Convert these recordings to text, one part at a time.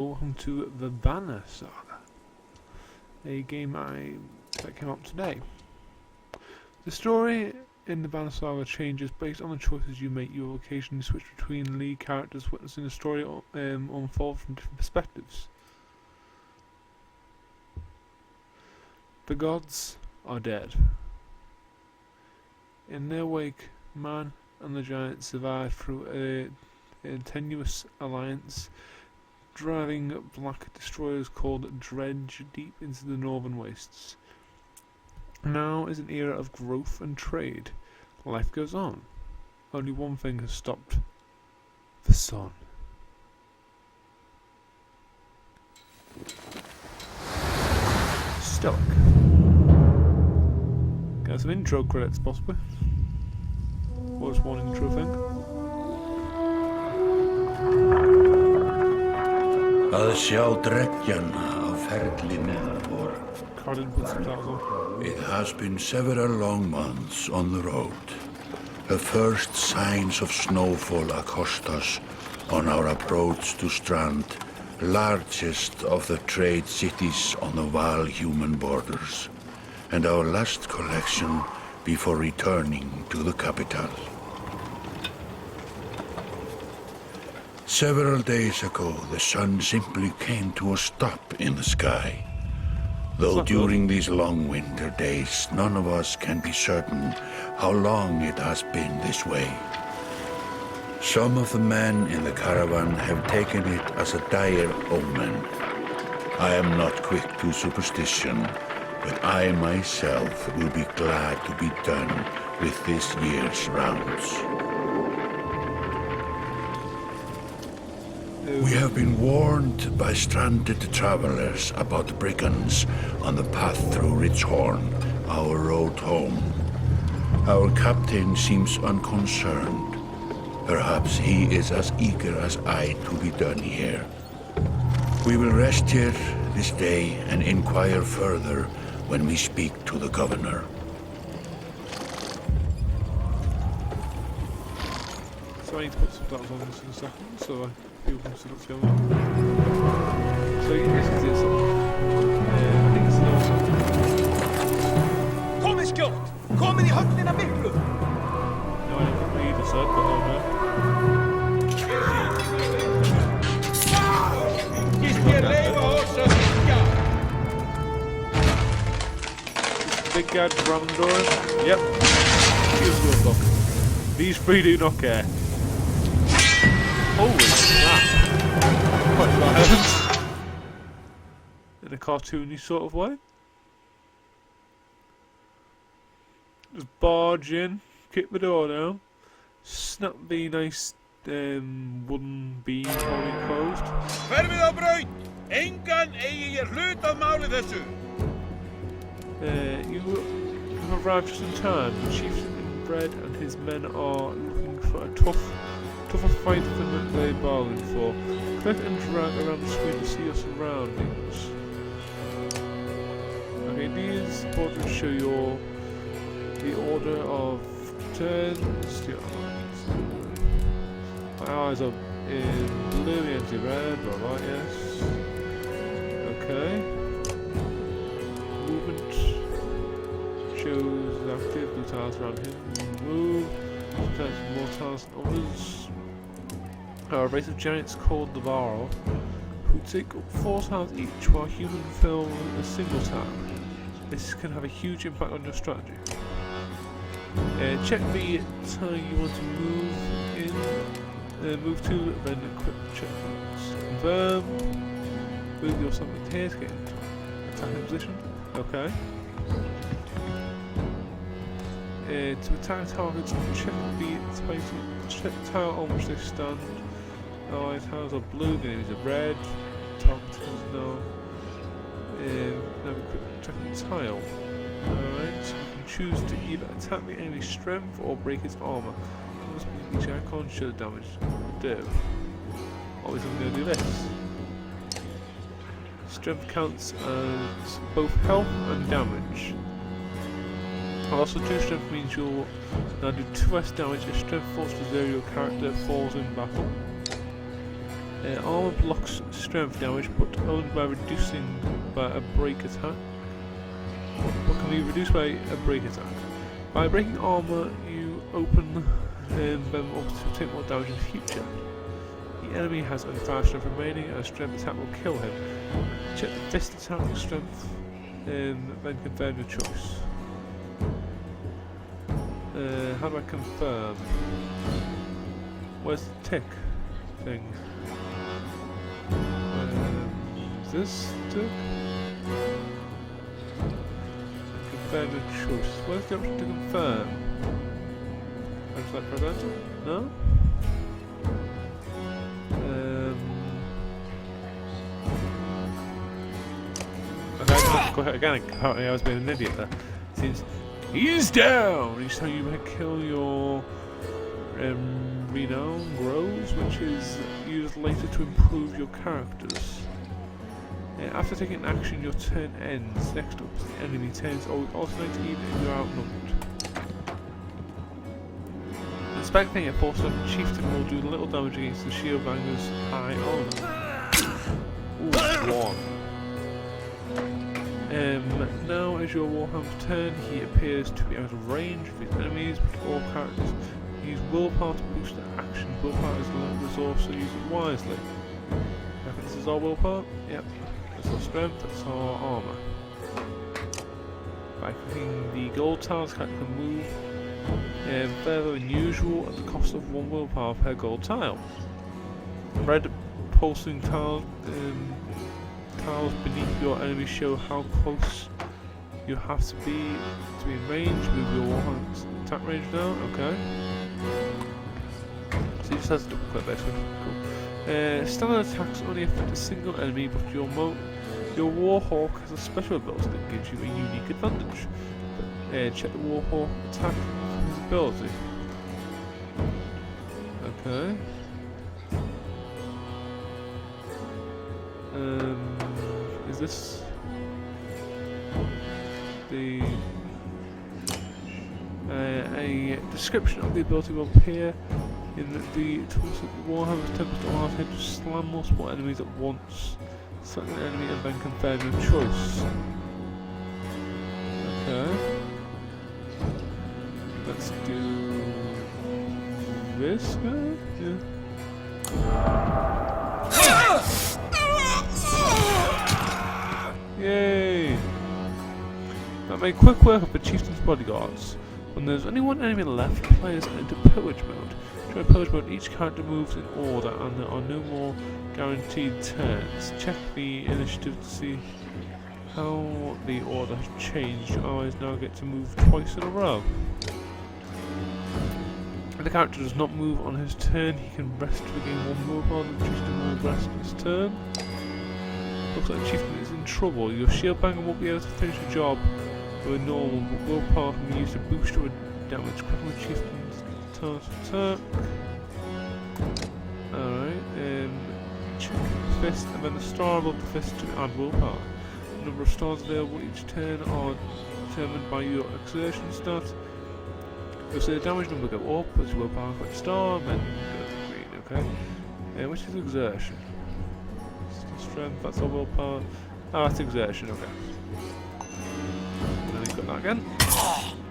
Welcome to the Banner Saga, a game that came out today. The story in the Banner Saga changes based on the choices you make. You will occasionally switch between lead characters, witnessing the story unfold from different perspectives. The gods are dead. In their wake, man and the giant survive through a tenuous alliance, driving black destroyers called Dredge deep into the northern wastes. Now is an era of growth and trade. Life goes on. Only one thing has stopped: the sun. Stoic. Got some intro credits, possibly. Or just one intro thing. Að sjá dreggjana á ferli neðanbor. It has been several long months on the road. The first signs of snowfall accost us on our approach to Strand, largest of the trade cities on the Val-human borders, and our last collection before returning to the capital. Several days ago, the sun simply came to a stop in the sky. Though during these long winter days, none of us can be certain how long it has been this way. Some of the men in the caravan have taken it as a dire omen. I am not quick to superstition, but I myself will be glad to be done with this year's rounds. We have been warned by stranded travelers about brigands on the path through Ridgehorn, our road home. Our captain seems unconcerned. Perhaps he is as eager as I to be done here. We will rest here this day and inquire further when we speak to the governor. So I need to put subtitles on this in a second, so people can see what's going on. So this is it. I think it's an awesome. Komið skjótt! Komið í höfnina miklu! No, I don't read the sub, but I'll know. Gist ég leifa oss að syngja! Big guy drum door. Yep. Here's your book. These three do not care. Holy crap! Quite violent. In a cartoony sort of way. Just barge in, kick the door down, snap the nice wooden beam holding it closed. Hverfið á braut! Engan eigi ég hlut að máli þessu! You have arrived just in time. The chieftain Bread and his men are looking for a tougher fight than they bargained for. Click and drag around the screen to see your surroundings. Okay, these borders show the order of turns. My eyes are in blue, empty red, alright, yes. Okay. Movement shows active, blue tiles around him. Move. Sometimes more tiles than others. A race of giants called the Varro, who take up 4 tiles each while humans fill a single tile. This can have a huge impact on your strategy. Check the tile you want to move in, move to, then equip checkpoints. Confirm. Move your summon here to get into attacking position. Okay. To attack targets, check the tile on which they stand. Allied tiles are blue, the enemies are red. Target is now. Now we quick check the tile. Alright, so we can choose to either attack the enemy's strength or break its armor. This means each icon shows damage do. Obviously, I'm going to do this. Strength counts as both health and damage. Also, 2 strength means you'll now do 2 less damage if strength falls to 0, your character falls in battle. Armor blocks strength damage, but only by reducing by a break attack. What can be reduced by a break attack? By breaking armor, you open them up to take more damage in the future. The enemy has only 5 strength remaining, and a strength attack will kill him. Check the fist attack strength, then confirm your choice. How do I confirm? Where's the tick thing? Is this tick? Confirm your choice. Where's the option to confirm? Is that prevent? No? Okay, go ahead again. I was being an idiot there. It seems he's down! Each time you kill your renown grows, which is used later to improve your characters. After taking action, your turn ends. Next up, the enemy turns alternate even if you're outnumbered. The spectator force on chieftain will do little damage against the shield banger's high armor. Ooh, 1. Now as your Warhammer's turn, he appears to be out of range of his enemies, but all characters use willpower to boost their action. Willpower is a limited resource, so use it wisely. I think this is our willpower? Yep. That's our strength, that's our armour. By clicking the gold tiles, character can move further than usual at the cost of 1 willpower per gold tile. Red pulsing tiles beneath your enemy show how close you have to be in range. Move your Warhammer's attack range now, okay. So he just has to double click basically. Cool. Standard attacks only affect a single enemy, but your Warhawk has a special ability that gives you a unique advantage. Check the Warhawk attack for his ability. Okay. Is this the a description of the ability will appear in the tools that Warhammer's Tempest allows him to slam multiple enemies at once. Select an enemy and then confirm your choice. Okay. Let's do this guy? Yeah. Yay! That made quick work of the chieftain's bodyguards. When there's only one enemy left, players enter pillage mode. During pillage mode, each character moves in order and there are no more guaranteed turns. Check the initiative to see how the order has changed. Your allies now get to move twice in a row. If the character does not move on his turn, he can rest to regain 1 move while the chieftain will rest his turn. Looks like the chieftain is in trouble. Your shield banger won't be able to finish the job with normal, but willpower can be used to boost your damage. Critical the chieftain's turn to attack. Alright, check the fist and then the star above the fist to add willpower. The number of stars available each turn are determined by your exertion stat. You'll see the damage number go up as your willpower got star, then go green, okay? Which is exertion? Strength, that's our willpower. Oh, that's exertion, okay. And then he's got that again.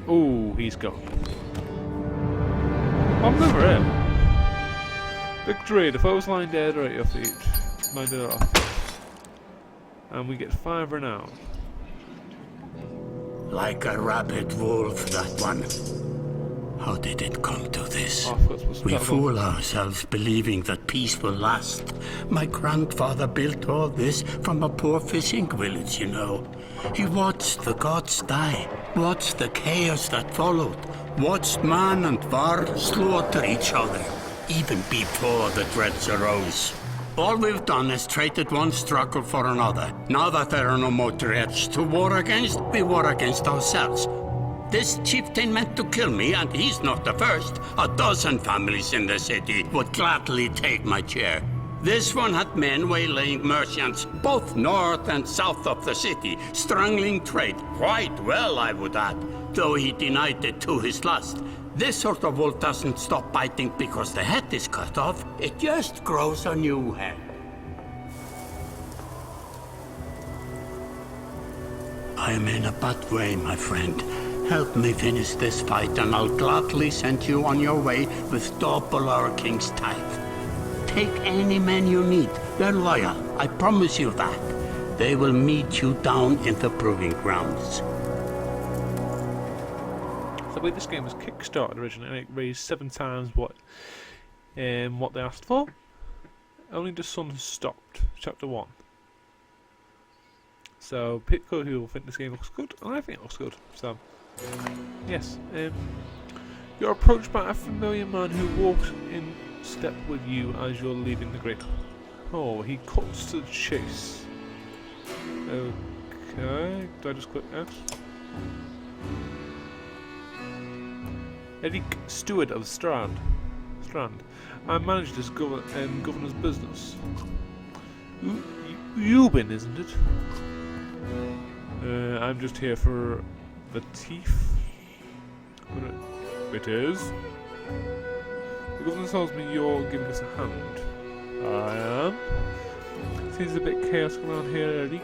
Oh, he's gone. I'm over him. Victory! The foe's lying dead or at your feet. Lying dead at our feet. And we get 5 renown. Like a rabid wolf, that one. How did it come to this? We fool ourselves believing that peace will last. My grandfather built all this from a poor fishing village, you know. He watched the gods die, watched the chaos that followed, watched man and var slaughter each other, even before the dreads arose. All we've done is traded one struggle for another. Now that there are no more dreads to war against, we war against ourselves. This chieftain meant to kill me, and he's not the first. A dozen families in the city would gladly take my chair. This one had men waylaying merchants, both north and south of the city, strangling trade. Quite well, I would add, though he denied it to his last. This sort of wolf doesn't stop biting because the head is cut off. It just grows a new head. I am in a bad way, my friend. Help me finish this fight and I'll gladly send you on your way with double our king's tithe. Take any men you need. They're loyal, I promise you that. They will meet you down in the proving grounds. The way this game was kickstarted originally, and it raised 7 times what they asked for. Only the sun has stopped. Chapter 1. So people who will think this game looks good, and I think it looks good. So yes, you're approached by a familiar man who walks in step with you as you're leaving the great hall. He cuts to the chase. Okay, do I just click X? Eric, steward of Strand. I manage this governor's business. Eubin, isn't it? I'm just here for the teeth. It is. The governor tells me you're giving us a hand. I am. Seems a bit chaotic around here, Eric.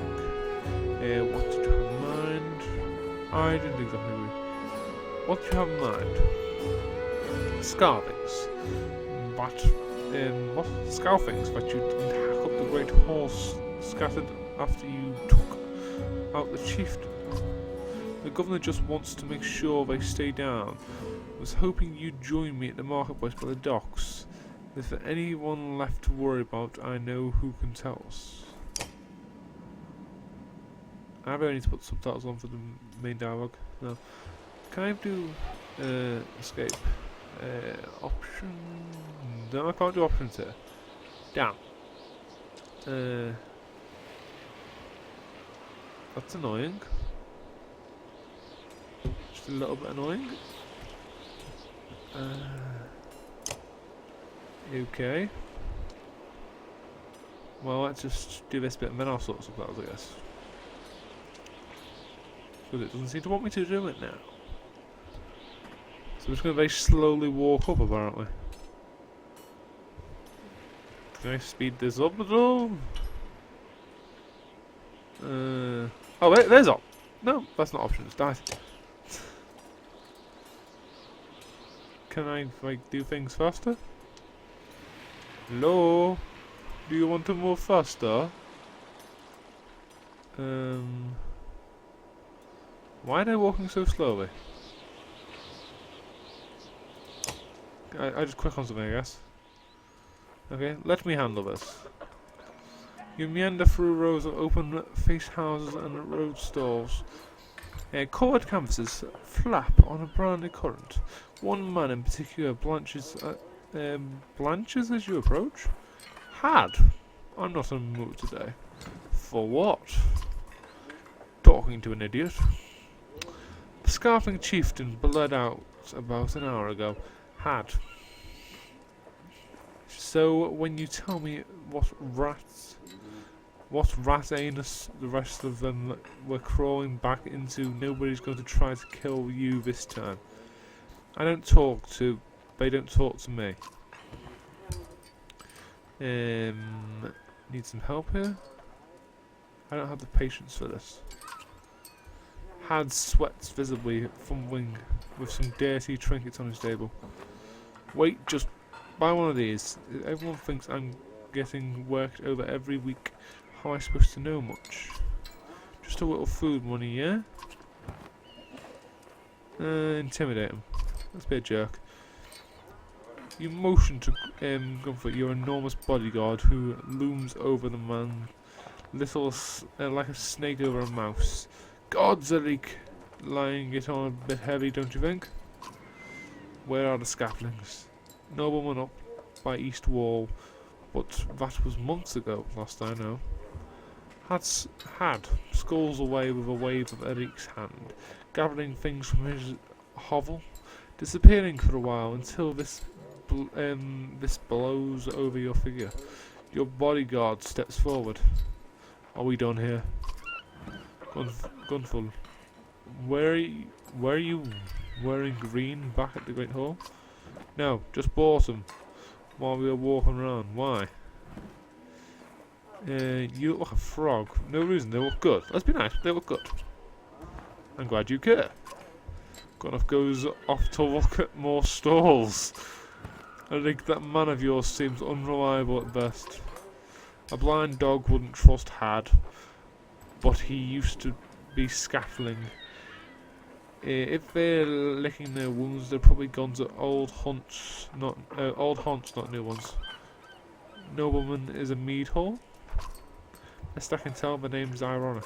What did you have in mind? I didn't exactly agree. What did you have in mind? Scarvings. What? Scarvings that you didn't hack up the great horse scattered after you took out the chieftain. The governor just wants to make sure they stay down. I was hoping you'd join me at the marketplace by the docks. If there's anyone left to worry about, I know who can tell us. I really need to put subtitles on for the main dialogue. No. Can I do escape? Option. No, I can't do options here. Damn. That's annoying. Just a little bit annoying. Okay. Well, let's just do this bit and then I'll sort subtitles, I guess. Because it doesn't seem to want me to do it now. So I'm just going to very slowly walk up, apparently. Can I speed this up at all? Oh, wait, there's op. No, that's not options. Dice. Can I, like, do things faster? Hello? Do you want to move faster? Why are they walking so slowly? I just click on something, I guess. Okay, let me handle this. You meander through rows of open face houses and road stalls. Coloured canvases flap on a briny current. One man in particular blanches as you approach. Had. I'm not in the mood today. For what? Talking to an idiot. The scarfing chieftain bled out about an hour ago. Had. So when you tell me what rat anus the rest of them were crawling back into, nobody's going to try to kill you this time. They don't talk to me. Need some help here? I don't have the patience for this. Had sweats visibly, fumbling with some dirty trinkets on his table. Wait, just buy one of these. Everyone thinks I'm getting worked over every week. How am I supposed to know much? Just a little food money, yeah? Intimidate him. Let's be a jerk. You motion to Comfort, your enormous bodyguard who looms over the man, little like a snake over a mouse. Gods, Eric, lying it on a bit heavy, don't you think? Where are the scaffoldings? Nobleman up by East Wall, but that was months ago, last I know. Had skulls away with a wave of Eric's hand, gathering things from his hovel, disappearing for a while until this blows over your figure. Your bodyguard steps forward. Are we done here? Gunful. Where are you? wearing green back at the Great Hall? No, just bought them while we were walking around. Why? You look like a frog. No reason, they look good. Let's be nice, they look good. I'm glad you care. Gunnoff goes off to look at more stalls. I think that man of yours seems unreliable at best. A blind dog wouldn't trust Had, but he used to be scaffolding. If they're licking their wounds, they're probably gone to old haunts, not new ones. Nobleman is a mead hall. Best I can tell, the name's ironic.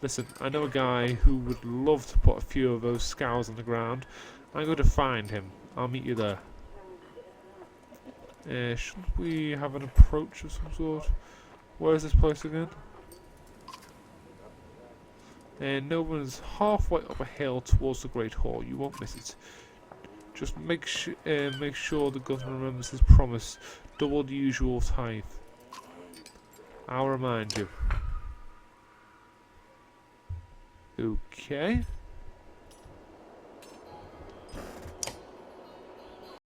Listen, I know a guy who would love to put a few of those scows on the ground. I'm going to find him. I'll meet you there. Shouldn't we have an approach of some sort? Where is this place again? Nobleman's halfway up a hill towards the Great Hall. You won't miss it. Just make sure the governor remembers his promise. Double the usual tithe. I'll remind you. Okay.